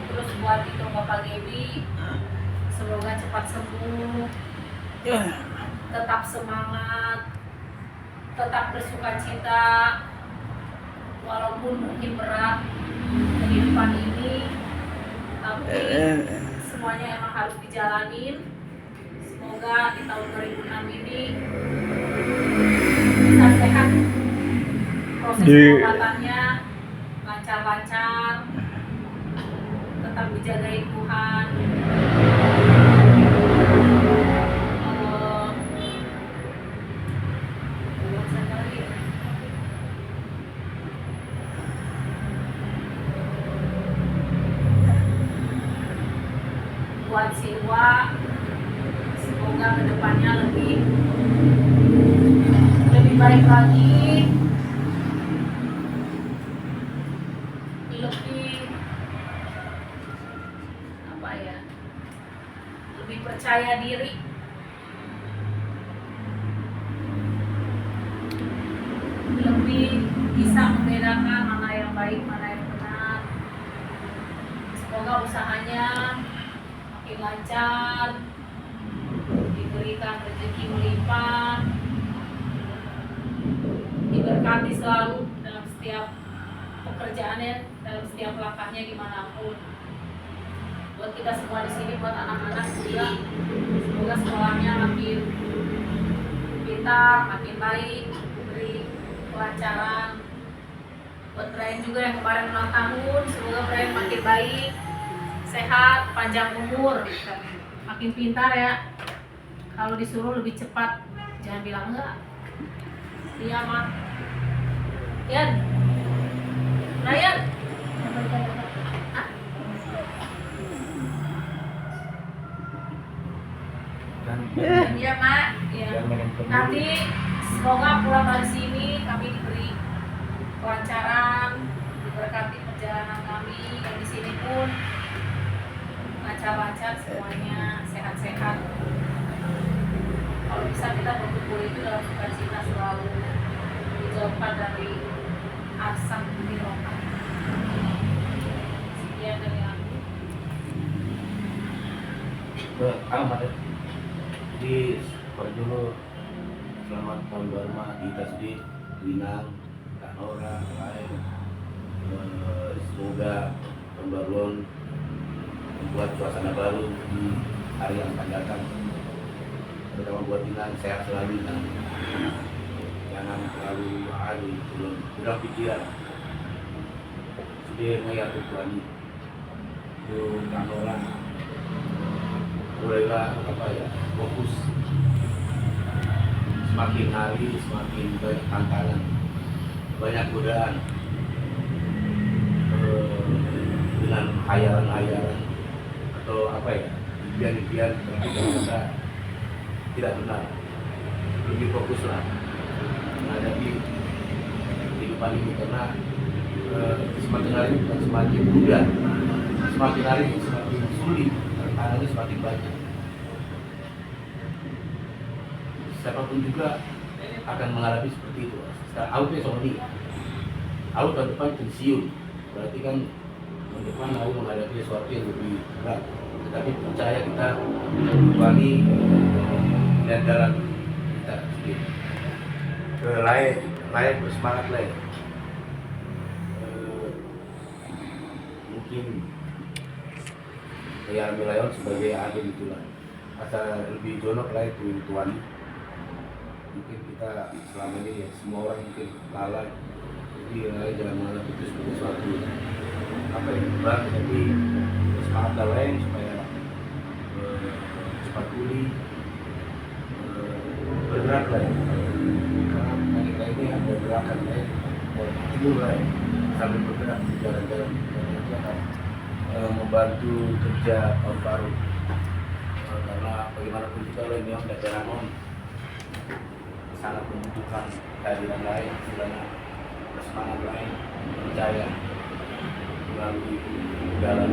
Terus buat itu Bapak Gebi, semoga cepat sembuh, tetap semangat, tetap bersuka cita, walaupun mungkin berat kehidupan ini, tapi semuanya emang harus dijalanin. Semoga di tahun 2006 ini bisa sehat, proses pengobatannya lancar-lancar, tetap dijagain Tuhan. Buat Siwa, semoga kedepannya lebih baik lagi, lebih apa ya, lebih percaya diri, lebih bisa membedakan mana yang baik, mana yang benar. Semoga usahanya makin lancar, diberikan rezeki melimpah, diberkati selalu dalam setiap pekerjaannya, dalam setiap langkahnya dimanapun. Buat kita semua di sini, buat anak-anak juga, semoga sekolahnya makin pintar, makin baik, diberi kelancaran. Buat Brian juga yang kemarin ulang tahun, semoga Brian makin baik, sehat, panjang umur, makin pintar ya. Kalau disuruh lebih cepat, jangan bilang enggak. Iya mak. Yan, Ryan. Iya mak. Ya. Nanti semoga pulang dari sini kami diberi kelancaran, diberkati perjalanan kami yang di sini pun lancar-lancar semuanya, sehat-sehat. Kalau bisa kita berkumpul itu dalam sukacita selalu, dijauhkan dari asap dirokok. Sekian dari aku. Jadi seperti dulu, selamat tahun baru mah kita sedih, Winang, Kak Nora, lain. Semoga tahun baru membuat suasana baru di hari yang akan datang. Terutama buat Winang, sehat selalu Winang. Jangan terlalu udah pikiran. Sedih ngeliat Tuhan itu Kak Nora. Mulailah fokus, semakin hari semakin banyak tantangan, banyak godaan dengan hayalan atau impian-impian kita tidak benar. Lebih fokuslah menghadapi kehidupan ini, karena semakin hari bukan semakin mudah, semakin hari semakin sulit, tantangannya semakin banyak. Siapapun juga akan mengalami seperti itu. Aku besok aku tahun depan pensiun, berarti kan tahun depan aku menghadapi sesuatu yang lebih berat. Tetapi percaya kita kembali dan dalam kita sendiri. Lain bersemangat lain. Mungkin ya Milayon sebagai agen itulah. Asal lebih jonok lah itu Tuhan. Mungkin kita selama ini semua orang mungkin lalai, jadi jangan menganggap itu sebagai sesuatu berat, tapi semangat lain supaya cepat pulih, bergerak lah ya. Karena kita ini ada gerakan lain, tidur lah ya, sambil bergerak di jalan-jalan itu akan membantu kerja tahun baru. Karena bagaimanapun juga ini yang ada Ranon sangat membutuhkan kehadiran lain, istilahnya bersemangat lain, percaya melalui jalan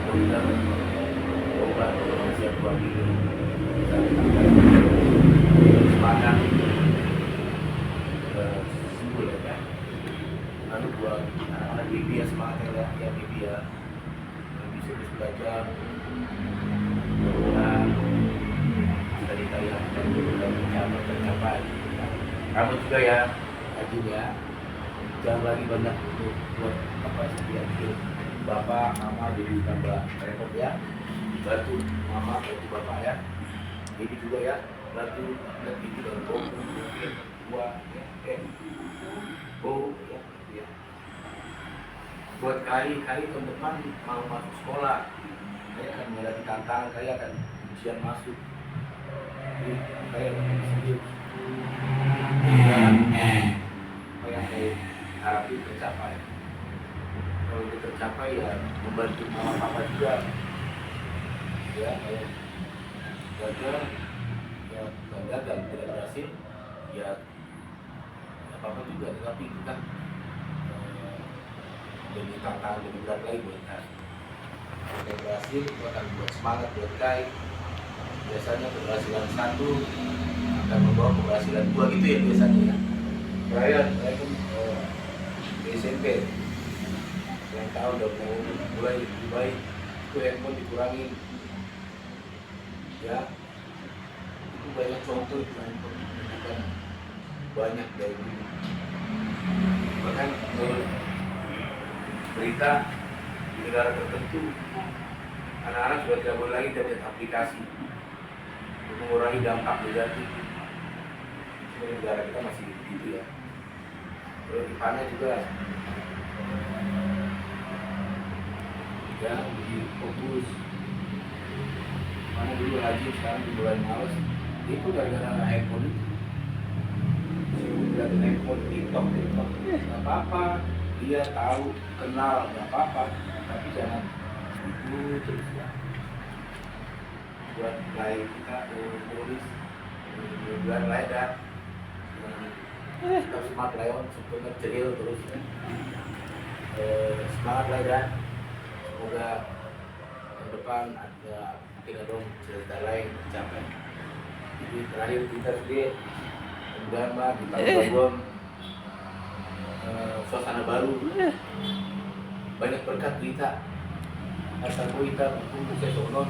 konten obat siap buat diri semangat sembuh ya kan. lalu buat anak-anak bibi ya semangat ya bibi ya, lebih serius belajar, mudah-mudahan cerita yang tercapai. Kamu juga ya, Ajin ya, jangan lagi banyak untuk buat apa seperti bapak, mama jadi tambah repot ya. Bantu mama, bantu bapak ya. Ini juga ya, bantu dan ini dan mungkin dua ya, ya, ya. Buat kali tahun depan mau masuk sekolah, saya akan menghadapi tantangan, saya akan ujian masuk. Jadi saya serius. Apa yang saya harapin tercapai. Kalau itu tercapai ya membantu mama papa juga. Ya, kalau gagal dan tidak berhasil, ya apa juga. Tetapi itu kan jadi tantangan lebih berat lagi buat Kai. Kalau berhasil itu akan buat semangat buat Kai. Biasanya keberhasilan satu akan membawa keberhasilan dua gitu ya biasanya ya. Saya kan di SMP yang tahu udah mulai lebih baik, itu handphone dikurangin ya, itu banyak contoh itu handphone bukan banyak dari dulu. Bahkan berita di negara tertentu anak-anak sudah tidak boleh lagi lihat aplikasi untuk mengurangi dampak negatif. Di negara kita masih begitu ya. Kalau di mana juga ya lebih fokus. Mana dulu rajin, sekarang dimulai males. Itu gara-gara handphone itu. Dari handphone TikTok, nggak apa-apa. Dia tahu, kenal, nggak apa-apa. Tapi jangan itu terus ya. Buat lain kita tulis, buat lain dah. Kita smart leon, sebetulnya ceril terus ya. Semangat lah ya. Semoga ke depan ada mungkin ada cerita lain tercapai. Jadi terakhir kita sedih Dharma di tahun suasana baru, banyak berkat kita. Asal kita berkumpul sesonon.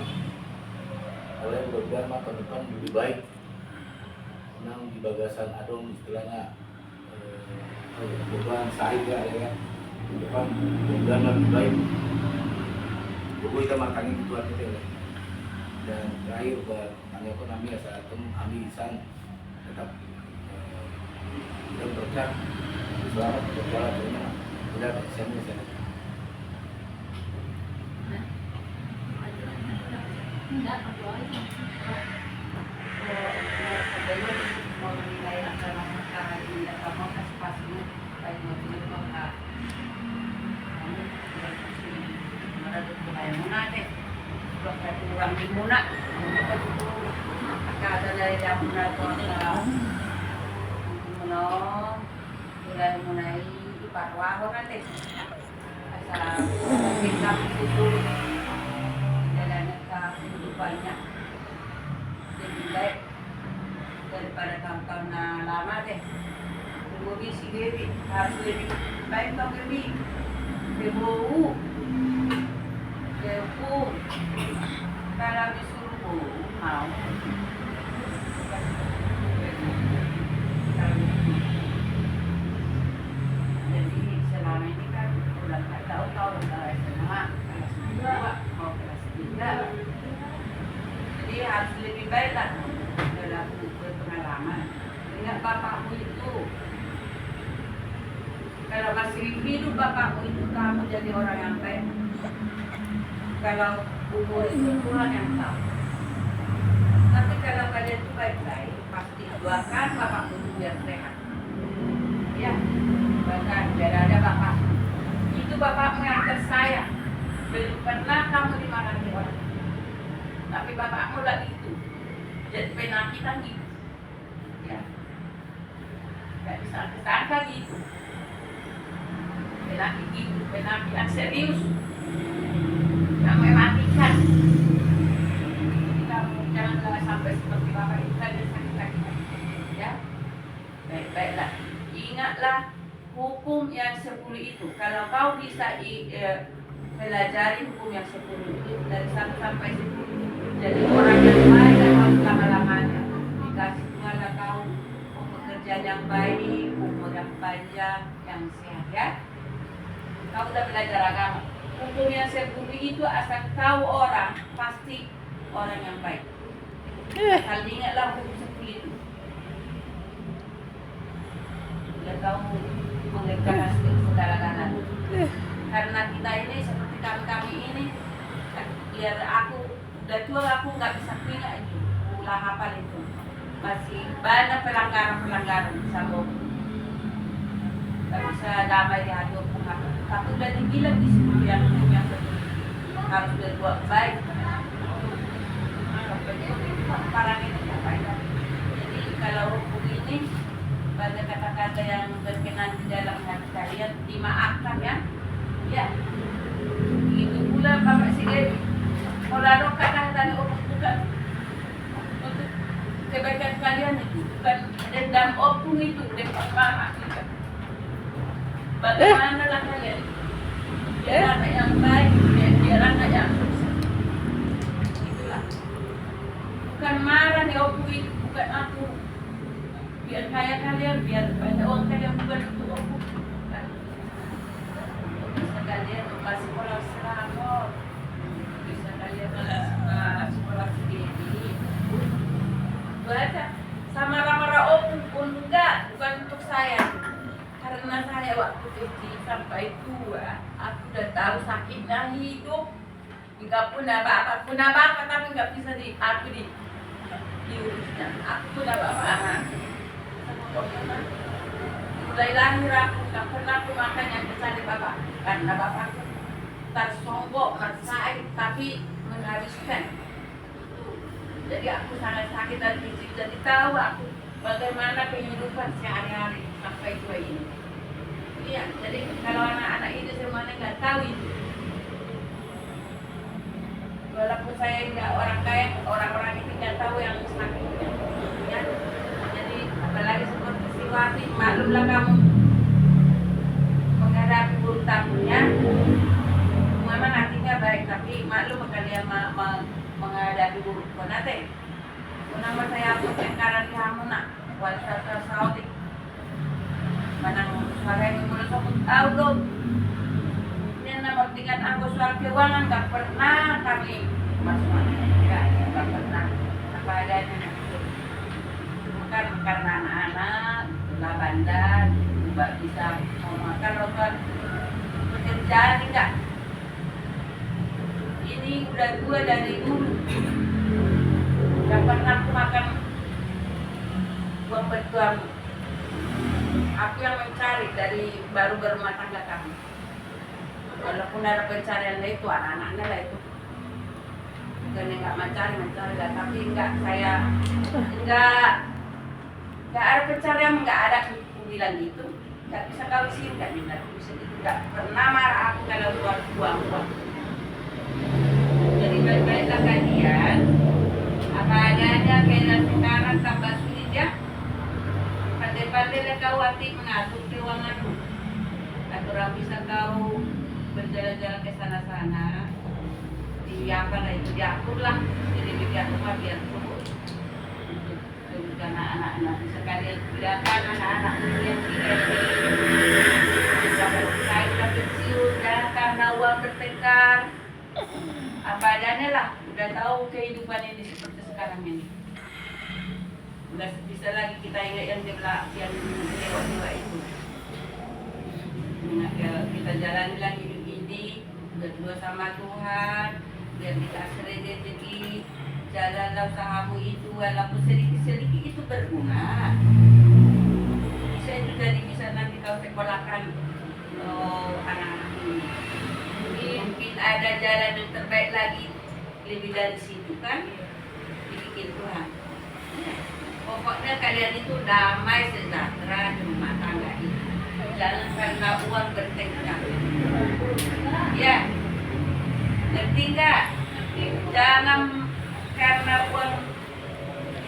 Kalian mudah-mudahan tahun depan lebih baik. Menang di bagasan adong istilahnya beban sahih ya. Depan mudah-mudahan lebih baik. Buku kita makannya Tuhan itu ya. Dan terakhir buat tanya pun kami saat itu kami isan tetap berkat selamat berjalan dengan udah saya Enggak, aku aja. Mau menilai akan perkara ini atau mau kasih pasnya baik mau kak. Kamu tidak kasih mereka mulai munate. Kalau kita kurang di muna, kita itu ada dari dapur atau mulai iparwaho nanti. Asal kita itu banyak lebih baik daripada tahun-tahun lama deh. Kemudian si Dewi harus lebih baik dong Dewi. Dewu, kalau disuruh mau. Jadi selama ini kan udah nggak tahu kelas SMA, kelas 2 mau kelas 3. Jadi harus lebih baik lah dalam berpengalaman. Ingat bapakmu itu, kalau masih hidup bapakmu itu kamu jadi orang yang baik. Kalau umur itu Tuhan yang tahu. Tapi kalau kalian itu baik-baik, pasti doakan bapakmu itu biar sehat. Ya, bahkan biar ada bapak. Itu bapakmu yang tersayang. Belum pernah kamu dimarahi orang. Tapi bapakmu lagi itu jadi penaki kan gitu ya, gak bisa kesangka gitu penaki gitu, penaki yang serius yang mematikan. Jadi kamu jangan sampai seperti bapak itu tadi sakit-sakit ya. Baik-baiklah, ingatlah hukum hukum yang 10 itu. Kalau kau bisa pelajari hukum yang 10 itu dari 1 sampai 10. Jadi orang yang baik dan harus lama-lamanya dikasih Tuhan lah kau pekerjaan yang baik, umur yang panjang, yang sehat ya. Kau sudah belajar agama. Hukum yang 10 itu asal kau orang pasti orang yang baik. Asal ingatlah hukum 10 itu. Dan kau mengerjakan segala-galanya. Karena kita ini seperti kami ini, biar aku udah tua aku nggak bisa punya itu, ulah hafal itu. Masih banyak pelanggaran sama nggak bisa damai di hati aku. Tapi udah dibilang di situ yang harus berbuat baik. Parang ini apa ya? Jadi kalau hukum ini banyak kata-kata yang berkenan di dalam hati kalian dimaafkan ya. Ya, itu pula Bapak Sigit. Kalau kata-kata bukan untuk kebaikan kalian itu, bukan dendam opung itu, dendam marah itu. Bagaimana lah kalian? Biar anak yang baik, biar anak yang sukses. Itulah. Bukan marah nih opung itu, bukan aku. Biar kaya kalian, biar banyak uang kalian, bukan untuk opung. Bisa kalian masih sekolah selamat. Bisa kalian sekolah sendiri. Baca sama ramara opung pun enggak, bukan untuk saya. Karena saya waktu kecil sampai tua, aku udah tahu sakitnya hidup. Enggak punya bapak tapi enggak bisa diurusnya. Aku punya bapak. Mulai lahir aku enggak pernah aku makan yang besar bapak. Karena bapakku tersombong, bersaing, tapi menghabiskan. Jadi aku sangat sakit dari kecil. Jadi tahu aku bagaimana kehidupan sehari-hari sampai tua ini. Iya, jadi kalau anak-anak ini semuanya nggak tahu itu. Walaupun saya nggak orang kaya, orang-orang itu nggak tahu yang sakitnya. Ya, jadi apalagi seperti si Wati, maklumlah kamu menghadapi buruk tamunya. Memang hatinya baik, tapi maklum kalian menghadapi buruk konate. Nama saya pun cengkaran di Hamuna, Walsata Saudi. Manang suara yang mulai sebut tahu dong. Ini nama tingkat anggo suara keuangan nggak pernah kami masuk nggak pernah apa adanya. Bukan karena anak-anak, lah bandar, nggak bisa mau makan rotan pekerjaan enggak. Ini udah tua dari dulu. Gak pernah aku makan uang bertuang. Aku yang mencari dari baru berumah tangga kami. Walaupun ada pencarian itu anak-anaknya lah itu. Bukan nggak mencari lah, tapi enggak saya enggak ada pencarian, enggak ada aku bilang gitu. Enggak bisa kawin sih, enggak bisa gitu. Enggak pernah marah aku kalau buat uang. Jadi baik-baiklah kalian. Apa adanya kalian sekarang tambah sulit ya. Pandai-pandailah kau hati mengatur keuanganmu. Agar bisa kau berjalan-jalan ke sana-sana. Diapalah itu diaturlah. Jadi biar rumah biar subur. Untuk anak-anak bisa kalian bedakan anak-anak yang dapat pensiun dan karena uang bertengkar. Apa adanya lah. Udah tahu kehidupan ini seperti sekarang ini. Udah bisa lagi kita ingat yang dewa itu. Kita jalani lagi hidup ini berdua sama Tuhan, biar dikasih rezeki. Jalanlah usahamu itu walaupun sedikit-sedikit itu berguna. Bisa juga bisa nanti kau sekolahkan anak-anak ini. Mungkin ada jalan yang terbaik lagi lebih dari situ kan, dibikin Tuhan. Pokoknya kalian itu damai sejahtera di rumah tangga ini. Jangan karena uang bertengkar. Ya, ngerti nggak? Jangan karena uang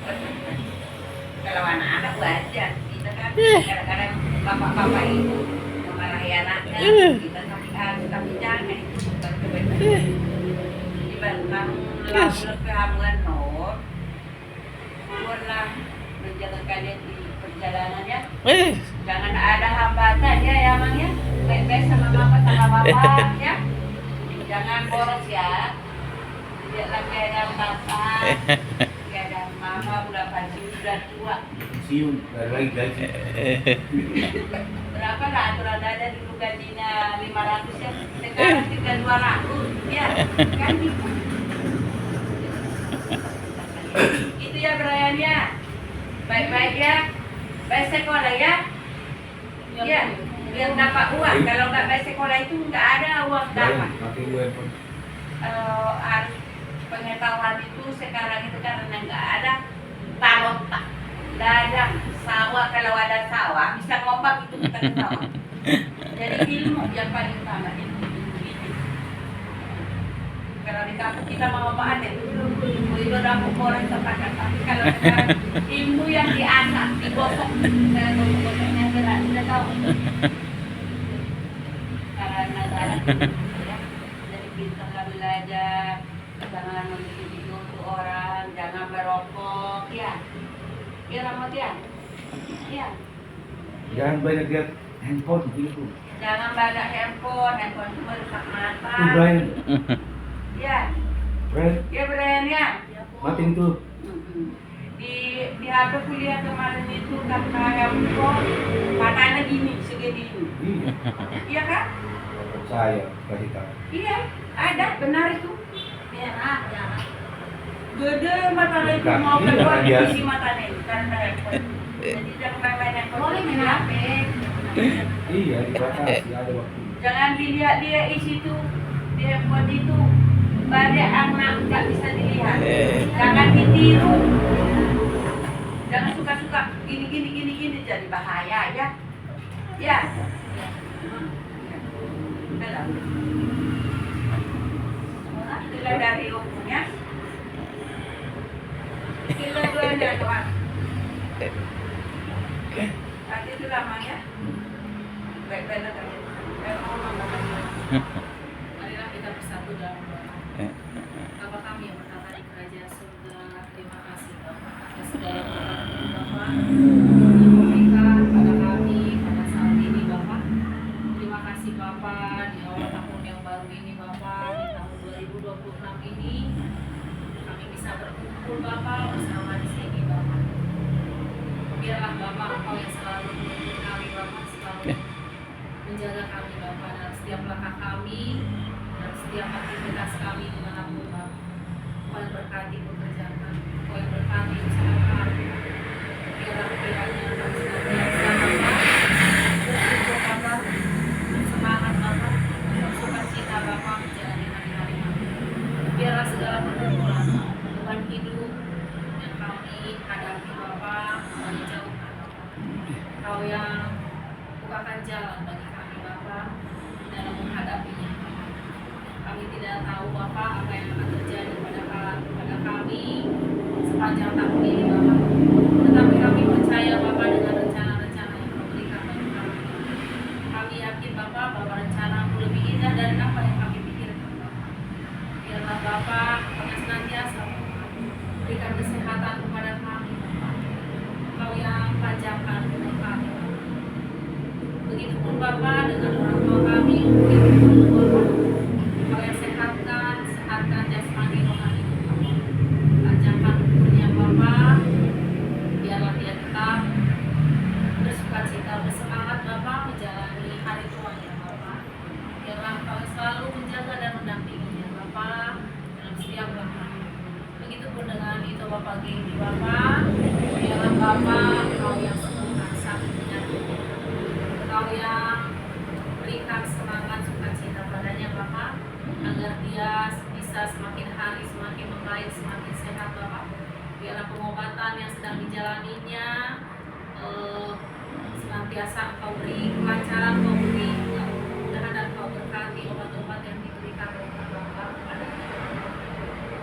bertengkar. Kalau anak-anak wajar, kita kan kadang-kadang bapak-bapak itu marahi anaknya kita tapi jangan itu bukan kebenaran. Di bantang lalu kehamulan Nur, pernah menjaga kalian di perjalanan ya. Jangan ada hambatan ya, ya Mang ya. Baik-baik sama mama sama bapak ya. Jangan boros ya. Tidak lagi ada bapak, tidak ada mama, udah pensiun, sudah tua. Siun, dari lagi gaji. Berapa lah aturan ada dulu gajinya 500 ya. Sekarang tinggal 200 ya. Kan gitu. Itu ya Brian ya. Baik-baik ya. Baik sekolah ya. Ya, biar dapat uang. Kalau nggak baik sekolah itu nggak ada uang dapat. Pakai gue handphone. Harus pengetahuan itu sekarang itu karena nggak ada tak ladang sawah. Kalau ada sawah bisa ngopak itu kita ke sawah. Jadi ilmu yang paling utama ilmu. Kalau di kampung kita mau apa ada itu dapur orang sepakat. Tapi kalau sekarang ilmu yang diasah digosok, gosoknya berat sudah tahu. Karena jalan ya, jadi pintar belajar, jangan mendidik untuk orang, jangan merokok, ya. Ya Ramad ya, ya. Jangan banyak lihat handphone gitu. Jangan banyak handphone itu merusak mata. Tuh Brian, Ya, Brian, ya Brian ya. matiin tuh. Di HP kuliah kemarin itu kata handphone matanya gini segini ini. Iya, Iya kan? saya kasih tahu. Iya, ada benar itu. Merah, ya. Gede matanya itu mau keluar isi matanya itu karena handphone. Jadi jangan main handphone. Boleh main HP. Iya, dibatasi ada waktu. Jangan dilihat dia isi itu, di handphone itu. Banyak anak nggak bisa dilihat. Jangan ditiru. Jangan suka-suka gini jadi bahaya ya. Ya. Dalam. Itulah dari hukumnya. Itulah dua yang doa. Nanti itu lamanya. Baik-baik lah. Marilah kita bersatu dalam doa. Bapa kami yang bertata di kerajaan surga, terima kasih Bapak atas segala berkat Bapak yang memberikan pada kami pada saat ini Bapak. Terima kasih Bapak di awal tahun yang baru ini Bapak, di tahun 2026 ini kami bisa berkumpul Bapak bersama di sini Bapak. Biarlah Bapak Engkau yang selalu menuntun kami Bapak, selalu menjaga kami Bapak dalam setiap langkah kami, dalam setiap aktivitas kami dimanapun Bapak. Kau yang berkati pekerjaan kami, Kau yang berkati usaha kami. Biarlah kiranya kami senantiasa Bapak bersyukur Bapak, bersemangat Bapak, bersukacita Bapak menjalani hari-hari kami. Biarlah segala pergumulan, beban hidup yang kami hadapi Bapak, kami jauhkan Bapak. Kau yang bukakan jalan bagi kami Bapak dalam menghadapinya. Kami tidak tahu Bapak apa yang akan terjadi pada kami sepanjang tahun ini Bapak. Tetapi kami percaya Bapak dengan rencana-rencana yang Kau berikan bagi kami. Kami yakin Bapak bahwa rencana-Mu lebih indah dari apa yang kami pikirkan Bapak. Biarlah Bapak kami senantiasa Bapak berikan kesehatan kepada kami Bapak. Kau yang panjangkan umur kami Bapak. Begitupun Bapak dengan orang tua kami, begitupun Bapak. Kau yang sehatkan jasmani rohani Bapak. Panjangkan umurnya Bapak. Biarlah dia tetap bersukacita, bersemangat Bapak menjalani hari tuanya Bapak. Biarlah Kau selalu menjaga dan mendampinginya Bapak dalam setiap langkah. Begitupun dengan itu Bapak Gini Bapak. Biarlah Bapak Kau yang sembuhkan sakitnya, Kau yang berikan semangat sukacita padanya Bapak, agar dia bisa semakin hari semakin membaik, semakin sehat Bapak. Biarlah pengobatan yang sedang dijalaninya senantiasa Kau beri kelancaran, Kau beri kemudahan dan Kau berkati obat-obat yang diberikan oleh Bapak kepadanya.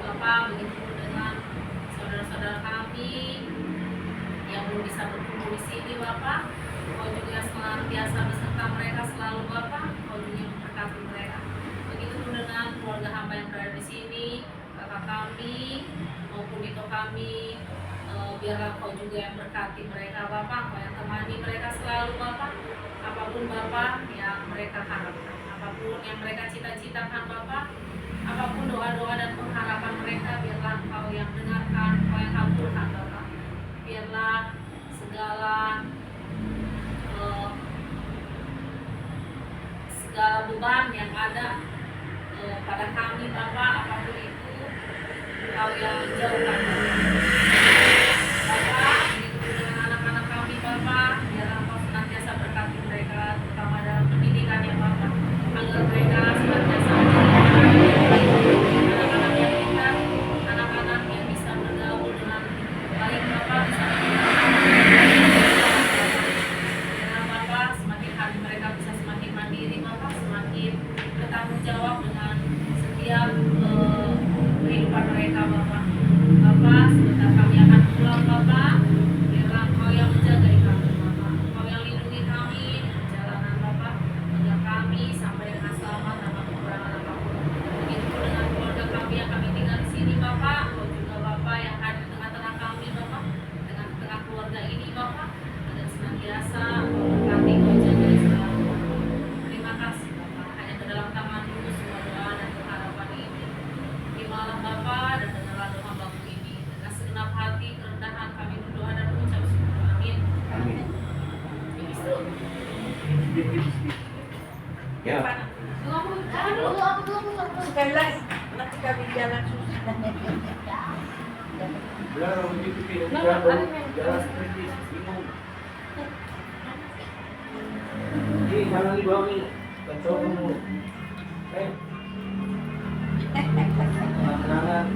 Bapak, begitu dengan saudara-saudara kami yang belum bisa berkumpul di sini Bapak, Kau juga senantiasa beserta mereka, selalu kami. Biarlah Kau juga yang berkati mereka Bapak, Kau yang temani mereka selalu Bapak. Apapun Bapak yang mereka harapkan, apapun yang mereka cita-citakan Bapak, apapun doa-doa dan pengharapan mereka, biarlah Kau yang dengarkan, Kau yang kabulkan Bapak. Biarlah segala beban yang ada pada kami Bapak, apapun itu Kau yang jauhkan Bapak. Begitu dengan anak-anak kami Bapak, biarlah Kau senantiasa berkati mereka, terutama dalam pendidikannya Bapak, agar mereka senantiasa anak-anak yang pintar, anak-anak yang bisa bergaul dengan baik Bapak, bisa dengan Bapak, semakin hari mereka bisa semakin mandiri Bapak, semakin bertanggung jawab dengan setiap kehidupan mereka Bapak. Bapak, sebentar kami akan pulang Bapak, biarlah Kau yang menjaga kami Bapak, Kau yang lindungi kami di perjalanan Bapak, agar kami sampai dengan selamat tanpa kekurangan apapun. Begitu dengan keluarga kami yang kami tinggal di sini Bapak, Kau juga Bapak yang hadir di tengah-tengah kami Bapak, dengan tengah keluarga ini Bapak, agar senantiasa Kau berkati, Kau jaga selalu. Terima kasih Bapak, hanya ke dalam tangan-Mu semua doa dan pengharapan ini. Terimalah Bapak dan dengarlah doa hamba-Mu ini. Dengan segenap hati kerendahan kami berdoa dan mengucap syukur. Amin. Amin. Ya. Sekali lagi, nanti kami jalan susah. Belum begitu Nah, tidak ada yang- jalan seperti bingung. Ini jangan dibawa nih, kacau. Tenang-tenangan.